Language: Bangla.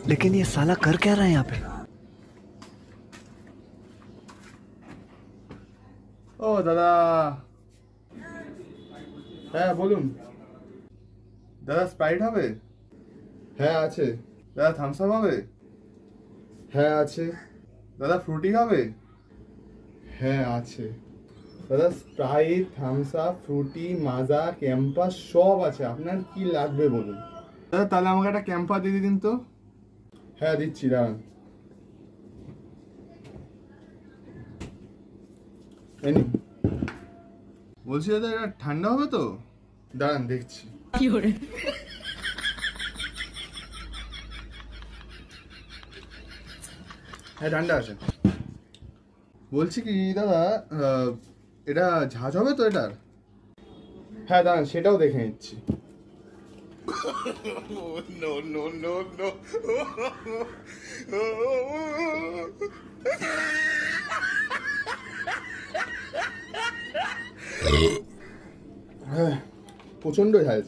लेकिन ये साला कर क्या रहा है यहाँ पे? ও দাদা, হ্যাঁ বলুন। দাদা স্প্রাইট হবে? হ্যাঁ আছে। দাদা থামস আপ হবে? হ্যাঁ আছে। দাদা ফ্রুটি হবে? হ্যাঁ আছে। দাদা স্প্রাইট, থামস আপ, ফ্রুটি, মাজা, ক্যাম্পাস সব আছে, আপনার কি লাগবে বলুন। দাদা তাহলে আমাকে একটা ক্যাম্পা দিয়ে দিন তো। হ্যাঁ দিচ্ছি, দাঁড়ান। এই নিন। বলছি দাদা এটা ঠান্ডা হবে তো? দাঁড়ান দেখছি। হ্যাঁ ঠান্ডা আছে। বলছি কি দাদা, এটা ঝাঁজ হবে তো এটার? হ্যাঁ দাঁড়ান সেটাও দেখে নিচ্ছি। No, no, no, no. হ্যাঁ প্রচন্ড ঝাঁজ।